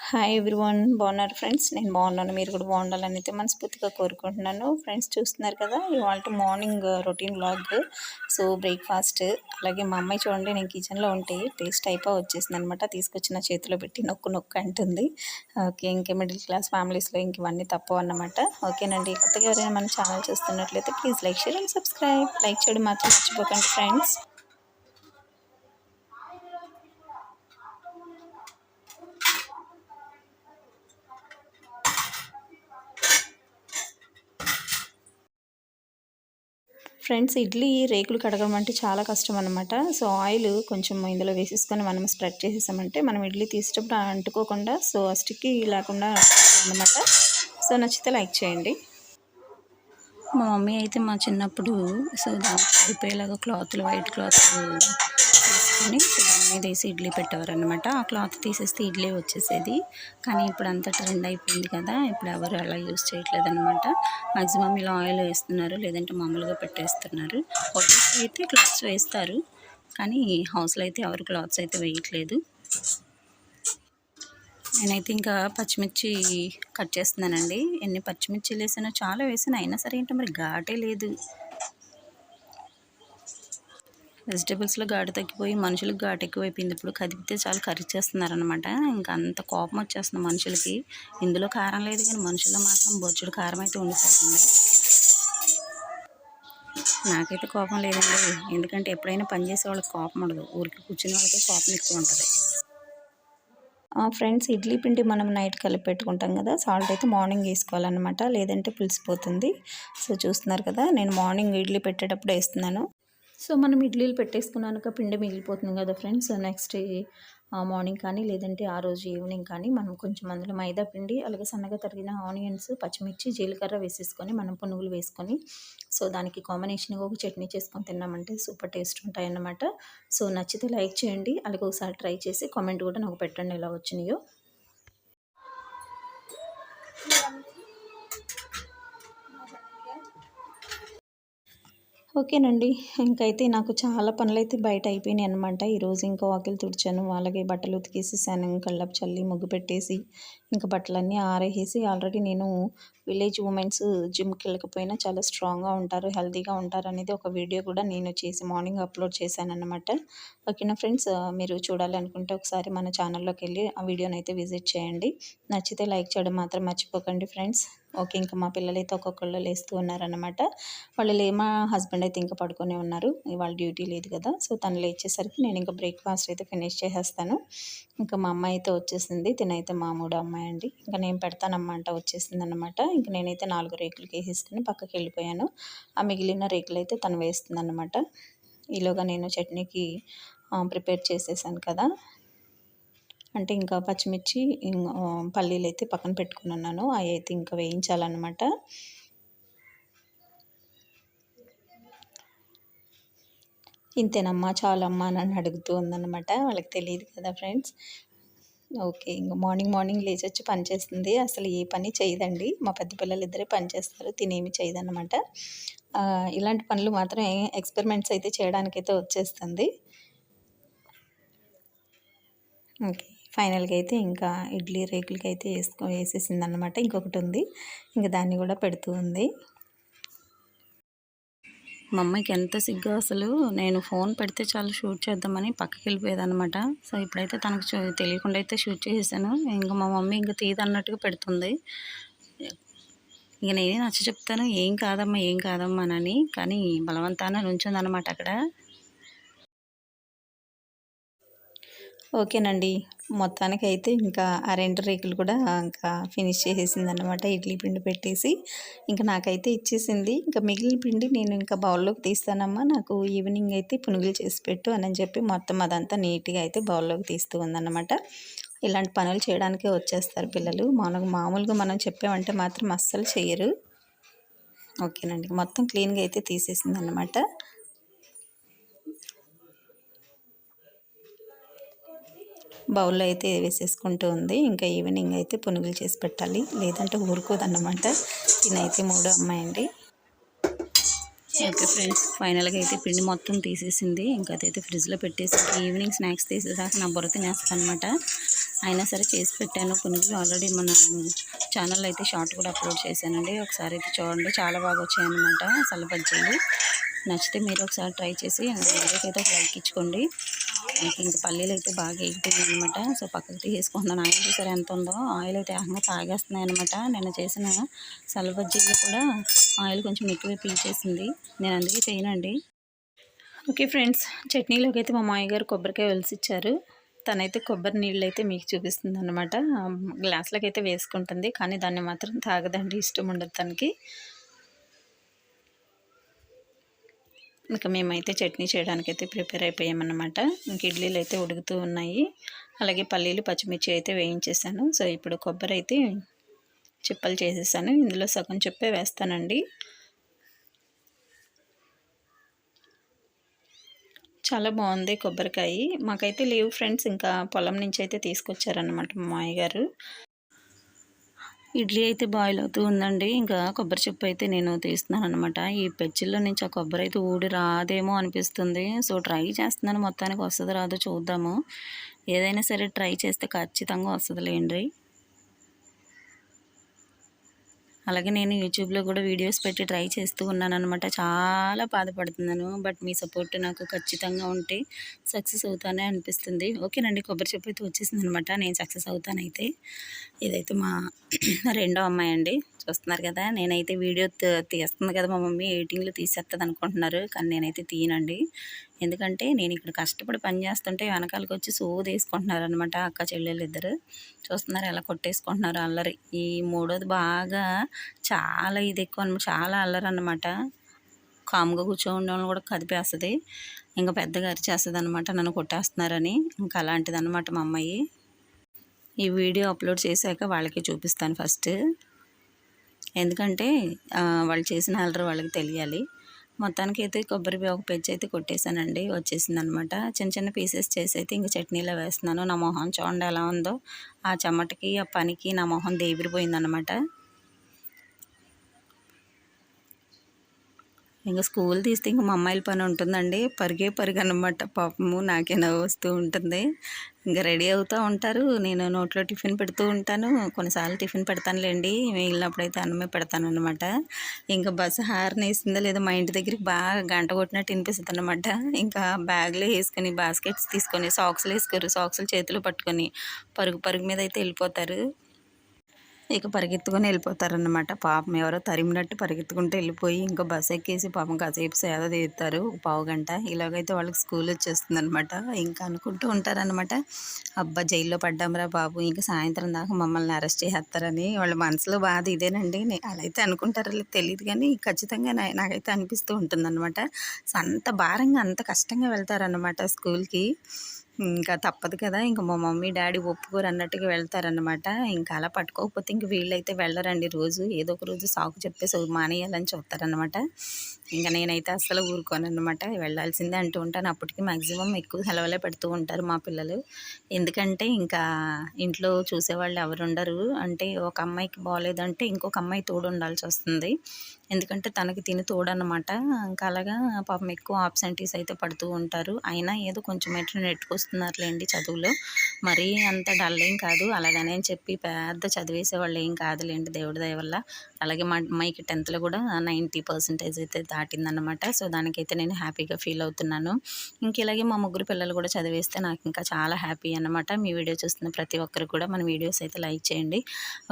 Hi everyone, బాగున్నారు friends? నేను బాగున్నాను, మీరు కూడా బాగుండాలని అయితే మనస్ఫూర్తిగా కోరుకుంటున్నాను. ఫ్రెండ్స్ చూస్తున్నారు కదా, ఇవాళ morning routine vlog. So breakfast, అలాగే మా అమ్మాయి చూడండి, నేను కిచెన్లో ఉంటే టేస్ట్ అయిపోయి వచ్చేసింది అనమాట. తీసుకొచ్చిన చేతిలో పెట్టి నొక్కు నొక్కు అంటుంది. ఓకే, ఇంకా మిడిల్ క్లాస్ ఫ్యామిలీస్లో ఇంక ఇవన్నీ తప్పవు అన్నమాట. ఓకేనండి, కొత్తగా ఎవరైనా మన ఛానల్ చూస్తున్నట్లయితే please like, share and subscribe. Like చేయడం మాత్రం మర్చిపోకండి ఫ్రెండ్స్. ఫ్రెండ్స్, ఇడ్లీ రేకులు కడగడం అంటే చాలా కష్టం అనమాట. సో ఆయిల్ కొంచెం ఇందులో వేసేసుకొని మనం స్ప్రెడ్ చేసేసామంటే మనం ఇడ్లీ తీసేటప్పుడు అంటుకోకుండా, సో స్టిక్కి లేకుండా అనమాట. సో నచ్చితే లైక్ చేయండి. మా మమ్మీ అయితే మా చిన్నప్పుడు సో దానికి సరిపోయేలాగా క్లాత్లు, వైట్ క్లాత్ తీసుకొని సో దాని మీద వేసి ఇడ్లీ పెట్టేవారు అనమాట. ఆ క్లాత్ తీసేస్తే ఇడ్లీ వచ్చేసేది. కానీ ఇప్పుడు అంతా ట్రెండ్ అయిపోయింది కదా, ఇప్పుడు ఎవరు అలా యూజ్ చేయట్లేదు అనమాట. మ్యాక్సిమం ఇలా ఆయిల్ వేస్తున్నారు, లేదంటే మామూలుగా పెట్టేస్తున్నారు. హోటల్స్లో అయితే క్లాత్స్ వేస్తారు, కానీ హౌస్లో అయితే ఎవరు క్లాత్స్ అయితే వేయట్లేదు. నేనైతే ఇంకా పచ్చిమిర్చి కట్ చేస్తున్నానండి. ఎన్ని పచ్చిమిర్చిలు వేసానో చాలా వేసాను, అయినా సరే ఏంటో మరి ఘాటే లేదు. వెజిటేబుల్స్లో ఘాటు తగ్గిపోయి మనుషులకు ఘాటు ఎక్కువైపోయింది. ఇప్పుడు కదిపితే చాలా కరిచేస్తున్నారనమాట. ఇంకా అంత కోపం వచ్చేస్తుంది మనుషులకి. ఇందులో కారం లేదు, కానీ మనుషుల్లో మాత్రం బొచ్చుడు కారం అయితే ఉండిపోతుంది. నాకైతే కోపం లేదండి, ఎందుకంటే ఎప్పుడైనా పనిచేసే వాళ్ళకి కోపం ఉండదు, ఊరికి కూర్చునే వాళ్ళకి కోపం ఎక్కువ ఉంటుంది. ఫ్రెండ్స్, ఇడ్లీ పిండి మనం నైట్ కలిపి పెట్టుకుంటాం కదా, సాల్ట్ అయితే మార్నింగ్ వేసుకోవాలన్నమాట, లేదంటే పులిసిపోతుంది. సో చూస్తున్నారు కదా, నేను మార్నింగ్ ఇడ్లీ పెట్టేటప్పుడు వేస్తున్నాను. సో మనం ఇడ్లీలు పెట్టేసుకున్నాక పిండి మిగిలిపోతుంది కదా ఫ్రెండ్స్, నెక్స్ట్ మార్నింగ్ కానీ లేదంటే ఆ రోజు ఈవినింగ్ కానీ మనం కొంచెం అందులో మైదా పిండి, అలాగే సన్నగా తరిగిన ఆనియన్స్, పచ్చిమిర్చి, జీలకర్ర వేసేసుకొని మనం పునుగులు వేసుకొని సో దానికి కాంబినేషన్గా ఒక చట్నీ చేసుకొని తిన్నామంటే సూపర్ టేస్ట్ ఉంటాయి అన్నమాట. సో నచ్చితే లైక్ చేయండి, అలాగే ఒకసారి ట్రై చేసి కామెంట్ కూడా నాకు పెట్టండి ఎలా వచ్చినాయో. ఓకేనండి, ఇంకైతే నాకు చాలా పనులైతే బయట అయిపోయినాయి అనమాట. ఈరోజు ఇంకా వాకిలు తుడిచాను, అలాగే బట్టలు ఉతికేసేసాను, కళ్ళపు చల్లి ముగ్గు పెట్టేసి ఇంకా బట్టలన్నీ ఆరేసేసి. ఆల్రెడీ నేను విలేజ్ ఉమెన్స్ జిమ్కి వెళ్ళకపోయినా చాలా స్ట్రాంగ్గా ఉంటారు, హెల్తీగా ఉంటారు అనేది ఒక వీడియో కూడా నేను చేసి మార్నింగ్ అప్లోడ్ చేశాను అనమాట. ఓకేనా ఫ్రెండ్స్, మీరు చూడాలి అనుకుంటే ఒకసారి మన ఛానల్లోకి వెళ్ళి ఆ వీడియోని అయితే విజిట్ చేయండి. నచ్చితే లైక్ చేయడం మాత్రం మర్చిపోకండి ఫ్రెండ్స్. ఓకే, ఇంకా మా పిల్లలైతే ఒక్కొక్కళ్ళు లేస్తూ ఉన్నారనమాట. మా హస్బెండ్ అయితే ఇంకా పడుకొని ఉన్నారు, ఇవాళ డ్యూటీ లేదు కదా. సో తను లేచేసరికి నేను ఇంకా బ్రేక్ఫాస్ట్ అయితే ఫినిష్ చేసేస్తాను. ఇంకా మా అమ్మాయి అయితే వచ్చేసింది, తినైతే మా మూడో అమ్మాయి అండి. ఇంకా నేను పెడతానమ్మంట వచ్చేసింది అనమాట. ఇంకా నేనైతే 4 రేకులకి వేసేసుకుని పక్కకి వెళ్ళిపోయాను. ఆ మిగిలిన రేకులు అయితే తను వేస్తుంది అనమాట. ఈలోగా నేను చట్నీకి ప్రిపేర్ చేసేసాను కదా, అంటే ఇంకా పచ్చిమిర్చి, పల్లీలు అయితే పక్కన పెట్టుకుని ఉన్నాను, అవి అయితే ఇంకా వేయించాలన్నమాట. ఇంతేనమ్మా, చాలమ్మా అని అడుగుతూ ఉందన్నమాట, వాళ్ళకి తెలియదు కదా ఫ్రెండ్స్. ఓకే, ఇంకా మార్నింగ్ లేచొచ్చి పని చేస్తుంది. అసలు ఏ పని చేయదండి, మా పెద్ద పిల్లలు ఇద్దరే పని చేస్తారు, తినేమి చేయదన్నమాట. ఇలాంటి పనులు మాత్రం ఎక్స్పెరిమెంట్స్ అయితే చేయడానికైతే వచ్చేస్తుంది. ఓకే, ఫైనల్గా అయితే ఇంకా ఇడ్లీ రేకులకి అయితే వేసేసింది అనమాట. ఇంకొకటి ఉంది, ఇంకా దాన్ని కూడా పెడుతూ ఉంది. మా అమ్మాయికి ఎంత సిగ్గు అసలు, నేను ఫోన్ పెడితే చాలా షూట్ చేద్దామని పక్కకి వెళ్ళిపోయేదనమాట. సో ఇప్పుడైతే తనకు తెలియకుండా అయితే షూట్ చేసేసాను. ఇంకా మా మమ్మీ ఇంకా తీదన్నట్టుగా పెడుతుంది. ఇక నేనే నచ్చ చెప్తాను, ఏం కాదమ్మా అని, కానీ బలవంతాన నుంచుందనమాట అక్కడ. ఓకేనండి, మొత్తానికైతే ఇంకా ఆ 2 రేకులు కూడా ఇంకా ఫినిష్ చేసేసిందనమాట, ఇడ్లీ పిండి పెట్టేసి. ఇంకా నాకైతే ఇచ్చేసింది. ఇంకా మిగిలిన పిండి నేను ఇంకా బౌల్లోకి తీస్తానమ్మా, నాకు ఈవినింగ్ అయితే పునుగులు చేసి పెట్టు అని చెప్పి మొత్తం అదంతా నీట్గా అయితే బౌల్లోకి తీస్తూ ఉందన్నమాట. ఇలాంటి పనులు చేయడానికే వచ్చేస్తారు పిల్లలు, మామూలుగా మనం చెప్పామంటే మాత్రం అస్సలు చేయరు. ఓకేనండి, మొత్తం క్లీన్గా అయితే తీసేసింది అన్నమాట. బౌల్లో అయితే వేసేసుకుంటూ ఉంది. ఇంకా ఈవినింగ్ అయితే పునుగులు చేసి పెట్టాలి, లేదంటే ఊరుకోదన్నమాట. తినైతే మూడో అమ్మాయి అండి. ఓకే ఫ్రెండ్స్, ఫైనల్గా అయితే పిండి మొత్తం తీసేసింది. ఇంకా అదైతే ఫ్రిడ్జ్లో పెట్టేసి ఈవినింగ్ స్నాక్స్ తీసేదాకా నా బుర్ర తినేస్తాను అనమాట. అయినా సరే చేసి పెట్టాను. పునుగులు ఆల్రెడీ మన ఛానల్లో అయితే షార్ట్ కూడా అప్లోడ్ చేశానండి. ఒకసారి అయితే చూడండి, చాలా బాగా వచ్చాయన్నమాట సల్ల బజ్జీలు. నచ్చితే మీరు ఒకసారి ట్రై చేసి వీడియోకైతే ఒక లైక్ ఇచ్చుకోండి. ఇంకా పల్లీలు అయితే బాగా ఎగిపోయింది అనమాట. సో పక్కకు తీసేసుకుంటున్నాను. ఆయిల్ చూసారు ఎంత ఉందో, ఆయిల్ అయితే ఏకంగా తాగేస్తున్నాయి అనమాట. నేను చేసిన సల్ల బజ్జీలు కూడా ఆయిల్ కొంచెం ఎక్కువ పీల్చేసింది. నేను అందుకే చేయనండి. ఓకే ఫ్రెండ్స్, చట్నీలోకి అయితే మా మామయ్య గారు కొబ్బరికాయ ఒలిసిచ్చారు. తనైతే కొబ్బరి నీళ్ళు అయితే మీకు చూపిస్తుంది అనమాట. గ్లాసులకి అయితే వేసుకుంటుంది, కానీ దాన్ని మాత్రం తాగదండి, ఇష్టం ఉండదు తనకి. ఇంకా మేమైతే చట్నీ చేయడానికైతే ప్రిపేర్ అయిపోయామన్నమాట. ఇంక ఇడ్లీలు అయితే ఉడుకుతూ ఉన్నాయి. అలాగే పల్లీలు పచ్చిమిర్చి అయితే వేయించేసాను. సో ఇప్పుడు కొబ్బరి అయితే చిప్పలు చేసేసాను. ఇందులో సగం చెప్పే వేస్తానండి. చాలా బాగుంది కొబ్బరికాయ. మాకైతే లేవు ఫ్రెండ్స్, ఇంకా పొలం నుంచి అయితే తీసుకొచ్చారనమాట మా మామయ్య గారు. ఇడ్లీ అయితే బాయిల్ అవుతూ ఉందండి. ఇంకా కొబ్బరి చిప్ప అయితే నేను తీస్తున్నాను అనమాట. ఈ పెచ్చిల్లో నుంచి ఆ కొబ్బరి అయితే ఊడి రాదేమో అనిపిస్తుంది. సో ట్రై చేస్తున్నాను, మొత్తానికి వస్తుందో రాదో చూద్దాము. ఏదైనా సరే ట్రై చేస్తే ఖచ్చితంగా వస్తుందిలేండి. అలాగే నేను యూట్యూబ్లో కూడా వీడియోస్ పెట్టి ట్రై చేస్తూ ఉన్నానన్నమాట. చాలా బాధపడుతున్నాను, బట్ మీ సపోర్ట్ నాకు ఖచ్చితంగా ఉంటే సక్సెస్ అవుతానే అనిపిస్తుంది. ఓకేనండి, కొబ్బరి చెప్పు అయితే వచ్చేసింది అనమాట. నేను సక్సెస్ అవుతానైతే. ఇదైతే మా రెండో అమ్మాయి అండి, చూస్తున్నారు కదా. నేనైతే వీడియో తీస్తుంది కదా మా మమ్మీ, ఎడిటింగ్లో తీసేస్తుంది అనుకుంటున్నారు, కానీ నేనైతే తీయనండి. ఎందుకంటే నేను ఇక్కడ కష్టపడి పని చేస్తుంటే వెనకాలకి వచ్చి సోది వేసుకుంటున్నారు అనమాట అక్క చెల్లెళ్ళు ఇద్దరు. చూస్తున్నారు ఎలా కొట్టేసుకుంటున్నారు, అల్లరి. ఈ మూడోది బాగా చాలా ఇది ఎక్కువ అనమాట, చాలా అల్లరి అన్నమాట. కామ్గా కూర్చోండి వాళ్ళని కూడా కదిపేస్తుంది. ఇంకా పెద్దగా అరిచేస్తుంది అనమాట, నన్ను కొట్టేస్తున్నారని. ఇంకా అలాంటిది అనమాట మా అమ్మాయి. ఈ వీడియో అప్లోడ్ చేశాక వాళ్ళకి చూపిస్తాను ఫస్ట్, ఎందుకంటే వాళ్ళు చేసిన అల్లరి వాళ్ళకి తెలియాలి. మొత్తానికి అయితే కొబ్బరి ఒక పెచ్చి అయితే కొట్టేశానండి, వచ్చేసింది అనమాట. చిన్న చిన్న పీసెస్ చేసి అయితే ఇంకా చట్నీలో వేస్తున్నాను. నా మొహం చూడండి ఎలా ఉందో, ఆ చెమటకి ఆ పనికి నా మొహం దేవిరిపోయిందనమాట. ఇంకా స్కూల్ తీస్తే ఇంకా మా అమ్మాయిల పని ఉంటుందండి, పరుగు అనమాట. పాపము నాకే నవ్వు వస్తూ ఉంటుంది. ఇంకా రెడీ అవుతూ ఉంటారు, నేను నోట్లో టిఫిన్ పెడుతూ ఉంటాను. కొన్నిసార్లు టిఫిన్ పెడతానులేండి, మిగిలినప్పుడైతే అన్నమే పెడతాను అనమాట. ఇంకా బస్సు హార్న్ వేసిందా లేదా మా ఇంటి దగ్గరికి బాగా గంట కొట్టినట్టు వినిపిస్తుంది అనమాట. ఇంకా బ్యాగ్లో వేసుకొని బాస్కెట్స్ తీసుకొని సాక్స్లు వేసుకోరు, సాక్స్లు చేతిలో పట్టుకొని పరుగు మీద అయితే వెళ్ళిపోతారు. ఇక పరిగెత్తుకొని వెళ్ళిపోతారనమాట. పాపం ఎవరో తరిమినట్టు పరిగెత్తుకుంటూ వెళ్ళిపోయి ఇంకా బస్ ఎక్కేసి పాపం కాసేపు సేద తీరుతారు, ఒక పావుగంట. ఇలాగైతే వాళ్ళకి స్కూల్ వచ్చేస్తుంది అనమాట. ఇంకా అనుకుంటూ ఉంటారనమాట, అబ్బా జైల్లో పడ్డాంరా బాబు, ఇంకా సాయంత్రం దాకా మమ్మల్ని అరెస్ట్ చేసేస్తారని. వాళ్ళ మనసులో బాధ ఇదేనండి. అలా అయితే అనుకుంటారో తెలియదు, కానీ ఖచ్చితంగా నాకైతే అనిపిస్తూ ఉంటుంది అనమాట. అంత భారంగా అంత కష్టంగా వెళ్తారనమాట స్కూల్కి. ఇంకా తప్పదు కదా, ఇంకా మా మమ్మీ డాడీ ఒప్పుకోరు అన్నట్టుగా వెళ్తారనమాట. ఇంకా అలా పట్టుకోకపోతే ఇంక వీళ్ళైతే వెళ్ళరండి. రోజు ఏదో ఒక రోజు సాకు చెప్పేసి మానేయాలని చూస్తారనమాట. ఇంకా నేనైతే అస్సలు ఊరుకోనమాట, వెళ్ళాల్సిందే అంటూ ఉంటాను. అప్పటికి మ్యాక్సిమం ఎక్కువ సెలవులే పెడుతూ ఉంటారు మా పిల్లలు. ఎందుకంటే ఇంకా ఇంట్లో చూసేవాళ్ళు ఎవరు ఉండరు. అంటే ఒక అమ్మాయికి బాగోలేదంటే ఇంకొక అమ్మాయి తోడు ఉండాల్సి వస్తుంది, ఎందుకంటే తనకి తిని తోడనమాట. ఇంకా అలాగా పాపం ఎక్కువ ఆబ్సెంటీస్ అయితే పడుతూ ఉంటారు. అయినా ఏదో కొంచెం ఎట్లా నెట్టుకొస్తున్నారులేండి చదువులో, మరీ అంత డల్ ఏం కాదు. అలాగనే అని చెప్పి పెద్ద చదివేసే వాళ్ళు ఏం కాదులేండి, దేవుడి దయ వల్ల. అలాగే మా అమ్మాయికి 10th కూడా 90% అయితే దాటిందనమాట. సో దానికైతే నేను హ్యాపీగా ఫీల్ అవుతున్నాను. ఇంక ఇలాగే మా ముగ్గురు పిల్లలు కూడా చదివేస్తే నాకు ఇంకా చాలా హ్యాపీ అనమాట. మీ వీడియో చూస్తున్న ప్రతి ఒక్కరు కూడా మన వీడియోస్ అయితే లైక్ చేయండి,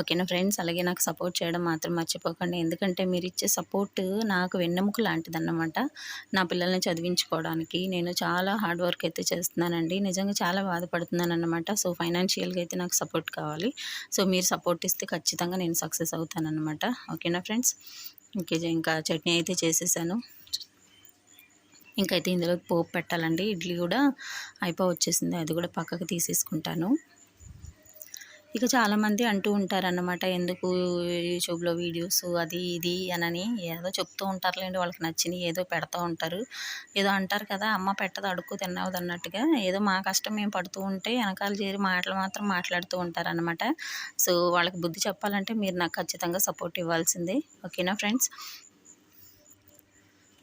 ఓకేనా ఫ్రెండ్స్. అలాగే నాకు సపోర్ట్ చేయడం మాత్రం మర్చిపోకండి, ఎందుకంటే మీరు ఇచ్చే సపోర్ట్ నాకు వెన్నెముక లాంటిదన్నమాట. నా పిల్లల్ని చదివించుకోవడానికి నేను చాలా హార్డ్ వర్క్ అయితే చేస్తున్నానండి. నిజంగా చాలా బాధపడుతున్నాను అన్నమాట. సో ఫైనాన్షియల్గా అయితే నాకు సపోర్ట్ కావాలి. సో మీరు సపోర్ట్ ఇస్తే ఖచ్చితంగా నేను సక్సెస్ అవుతానన్నమాట, ఓకేనా ఫ్రెండ్స్. ఓకే, ఇంకా చట్నీ అయితే చేసేసాను. ఇంకైతే ఇందులో పోపు పెట్టాలండి. ఇడ్లీ కూడా వచ్చేసింది, అది కూడా పక్కకు తీసేసుకుంటాను. ఇక చాలామంది అంటూ ఉంటారన్నమాట, ఎందుకు యూట్యూబ్లో వీడియోస్ అది ఇది అనని ఏదో చెప్తూ ఉంటారులేండి, వాళ్ళకి నచ్చినవి ఏదో పెడతా ఉంటారు. ఏదో అంటారు కదా, అమ్మ పెట్టదు అడుక్కు తిన్నావు అన్నట్టుగా, ఏదో మా కష్టం మేము పడుతూ ఉంటే వెనకాల చేరి మాటలు మాత్రం మాట్లాడుతూ ఉంటారనమాట. సో వాళ్ళకి బుద్ధి చెప్పాలంటే మీరు నాకు ఖచ్చితంగా సపోర్ట్ ఇవ్వాల్సిందే, ఓకేనా ఫ్రెండ్స్.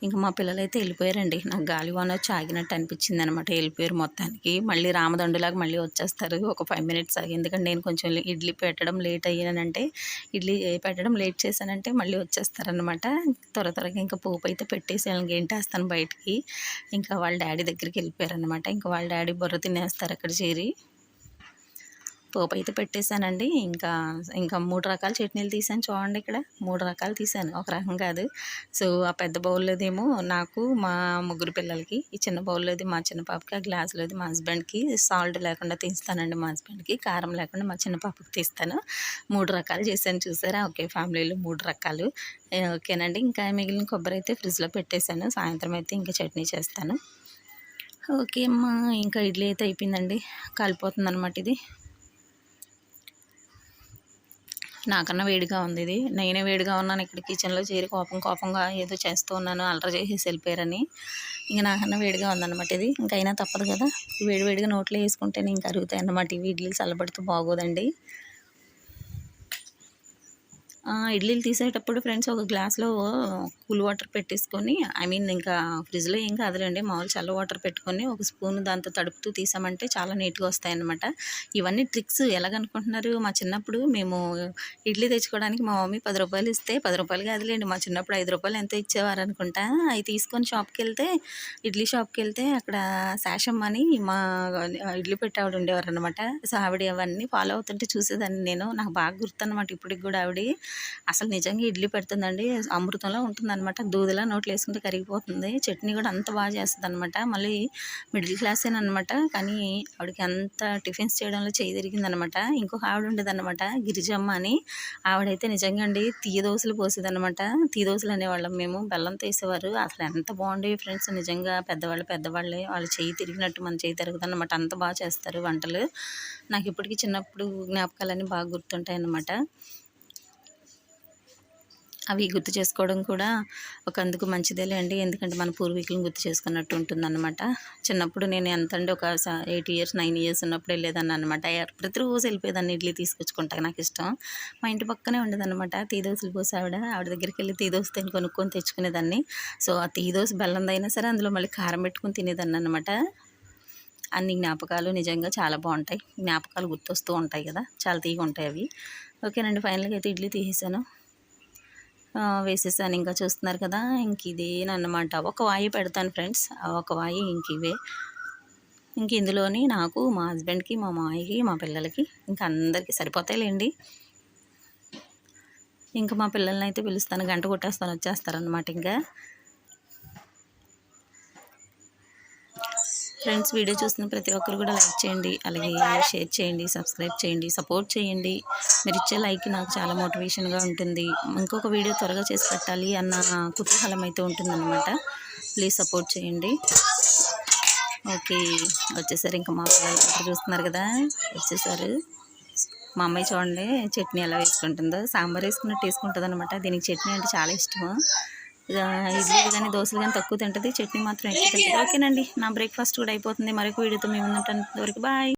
ఇంక మా పిల్లలైతే వెళ్ళిపోయారండి. నాకు గాలివాన వచ్చి ఆగినట్టు అనిపించింది అనమాట. వెళ్ళిపోయారు మొత్తానికి. మళ్ళీ రామదండులాగా మళ్ళీ వచ్చేస్తారు ఒక 5 మినిట్స్ ఆగి. ఎందుకంటే నేను కొంచెం ఇడ్లీ పెట్టడం లేట్ అయ్యానంటే, ఇడ్లీ పెట్టడం లేట్ చేశానంటే మళ్ళీ వచ్చేస్తారనమాట. త్వరగా ఇంకా పోపు అయితే పెట్టేసి వాళ్ళకి గెంటేస్తాను బయటికి. ఇంకా వాళ్ళ డాడీ దగ్గరికి వెళ్ళిపోయారనమాట. ఇంకా వాళ్ళ డాడీ బుర్ర తినేస్తారు అక్కడ చేరి. పోపు అయితే పెట్టేశానండి. ఇంకా 3 రకాల చట్నీలు తీసాను చూడండి ఇక్కడ. 3 రకాలు తీసాను, ఒక రకం కాదు. సో ఆ పెద్ద బౌల్లోదేమో నాకు, మా ముగ్గురు పిల్లలకి, ఈ చిన్న బౌల్లోది మా చిన్న పాపకి, ఆ గ్లాసులోది మా హస్బెండ్కి. సాల్ట్ లేకుండా తీస్తానండి మా హస్బెండ్కి, కారం లేకుండా మా చిన్న పాపకి తీస్తాను. 3 రకాలు చేశాను చూసారా, ఒకే ఫ్యామిలీలో 3 రకాలు. ఓకేనండి. ఇంకా మిగిలిన కొబ్బరి అయితే ఫ్రిడ్జ్లో పెట్టేశాను. సాయంత్రం అయితే ఇంకా చట్నీ చేస్తాను. ఓకే అమ్మా. ఇంకా ఇడ్లీ అయితే అయిపోయిందండి, కాలిపోతుంది అనమాట ఇది. నాకన్నా వేడిగా ఉంది ఇది. నేనే వేడిగా ఉన్నాను ఇక్కడ కిచెన్లో చేరి కోపంగా ఏదో చేస్తూ ఉన్నాను, అల్లరి చేసేసి వెళ్ళిపోయారని. ఇంక నాకన్నా వేడిగా ఉందన్నమాట ఇది. ఇంకైనా తప్పదు కదా, వేడిగా నోట్లో వేసుకుంటేనే ఇంకా అరుగుతాయి అన్నమాట. ఇవి ఇడ్లీలు చల్లబడితే బాగోదండి. ఇడ్లీలు తీసేటప్పుడు ఫ్రెండ్స్ ఒక గ్లాస్లో కూల్ వాటర్ పెట్టేసుకొని, ఇంకా ఫ్రిడ్జ్లో ఏం కాదులేండి, మామూలు చల్ల వాటర్ పెట్టుకొని ఒక స్పూన్ దాంతో తడుపుతూ తీసామంటే చాలా నీట్గా వస్తాయన్నమాట. ఇవన్నీ ట్రిక్స్ ఎలాగనుకుంటున్నారు? మా చిన్నప్పుడు మేము ఇడ్లీ తెచ్చుకోవడానికి మా మమ్మీ 10 రూపాయలు ఇస్తే, 10 రూపాయలు కాదులేండి, మా చిన్నప్పుడు 5 రూపాయలు ఎంతో ఇచ్చేవారు అనుకుంటా. అవి తీసుకొని ఇడ్లీ షాప్కి వెళ్తే అక్కడ శాషమ్మ అని మా ఇడ్లీ పెట్టేవాడు ఉండేవారు అనమాట. సో ఆవిడ అవన్నీ ఫాలో అవుతుంటే చూసేదాన్ని నేను. నాకు బాగా గుర్తు ఇప్పటికి కూడా ఆవిడ అసలు నిజంగా ఇడ్లీ పెడుతుందండి, అమృతంలో ఉంటుందన్నమాట. దూదిలా నోట్లో వేసుకుంటే కరిగిపోతుంది. చట్నీ కూడా అంత బాగా చేస్తుంది అనమాట. మళ్ళీ మిడిల్ క్లాసేనమాట, కానీ ఆవిడకి అంత టిఫిన్స్ చేయడంలో చేయి తిరిగిందనమాట. ఇంకొక ఆవిడ ఉండేదన్నమాట, గిరిజమ్మ అని. ఆవిడైతే నిజంగా అండి తీయ దోశలు పోసేదన్నమాట. తీయ దోశలు అనేవాళ్ళం మేము, బెల్లంతో వేసేవారు. అసలు ఎంత బాగుండేవి ఫ్రెండ్స్, నిజంగా పెద్దవాళ్ళే వాళ్ళ చేయి తిరిగినట్టు మన చేయి తిరుగుతుందన్నమాట. అంత బాగా చేస్తారు వంటలు. నాకు ఇప్పటికీ చిన్నప్పుడు జ్ఞాపకాలన్నీ బాగా గుర్తుంటాయి అన్నమాట. అవి గుర్తు చేసుకోవడం కూడా ఒకందుకు మంచిదేలే అండి, ఎందుకంటే మన పూర్వీకులను గుర్తు చేసుకున్నట్టు ఉంటుందన్నమాట. చిన్నప్పుడు నేను ఎంతండి, ఒక 8 ఇయర్స్ 9 ఇయర్స్ ఉన్నప్పుడు వెళ్ళేదాన్ని అనమాట. ప్రతిరోజు వెళ్ళిపోయేదాన్ని ఇడ్లీ తీసుకొచ్చుకుంటా, నాకు ఇష్టం. మా ఇంటి పక్కనే ఉండేదన్నమాట టీ దోశలు పోసి ఆవిడ దగ్గరికి వెళ్ళి టీ దోశ కొనుక్కొని తెచ్చుకునేదాన్ని. సో ఆ టీ దోశ బెల్లందైనా సరే అందులో మళ్ళీ కారం పెట్టుకుని తినేదాన్ని అనమాట. అన్ని జ్ఞాపకాలు నిజంగా చాలా బాగుంటాయి. జ్ఞాపకాలు గుర్తొస్తూ ఉంటాయి కదా, చాలా తీగా ఉంటాయి అవి. ఓకేనండి, ఫైనల్గా అయితే ఇడ్లీ తీసేసాను, వేసేసాను. ఇంకా చూస్తున్నారు కదా, ఇంక ఇదేనమాట. ఒక వాయి పెడతాను ఫ్రెండ్స్, ఒక వాయి ఇవే. ఇందులోని నాకు, మా హస్బెండ్కి, మా మామయ్యకి, మా పిల్లలకి, ఇంకా అందరికీ సరిపోతాయిలేండి. ఇంకా మా పిల్లల్ని అయితే పిలుస్తాను, గంట కొట్టేస్తాను, వచ్చేస్తారనమాట. ఇంకా ఫ్రెండ్స్, వీడియో చూస్తున్న ప్రతి ఒక్కరు కూడా లైక్ చేయండి, అలాగే షేర్ చేయండి, సబ్స్క్రైబ్ చేయండి, సపోర్ట్ చేయండి. మీరు ఇచ్చే లైక్ నాకు చాలా మోటివేషన్గా ఉంటుంది. ఇంకొక వీడియో త్వరగా చేసి పెట్టాలి అన్న కుతూహలం అయితే ఉంటుందన్నమాట. ప్లీజ్ సపోర్ట్ చేయండి. ఓకే, వచ్చేసారు ఇంకా మా పిల్లలు చూస్తున్నారు కదా, వచ్చేసారు. మా అమ్మాయి చూడండి చట్నీ ఎలా వేసుకుంటుందో, సాంబార్ వేసుకున్నట్టు వేసుకుంటుంది అనమాట. దీనికి చట్నీ అంటే చాలా ఇష్టము. ఇడ్లీలు కానీ దోశలు కానీ తక్కువ తింటుంది, చట్నీ మాత్రం ఎక్కువ తింటుంది. ఓకేనండి, నా బ్రేక్ఫాస్ట్ కూడా అయిపోతుంది. మరొక వీడియోతో మేము ఉంటాను. వరకు బాయ్.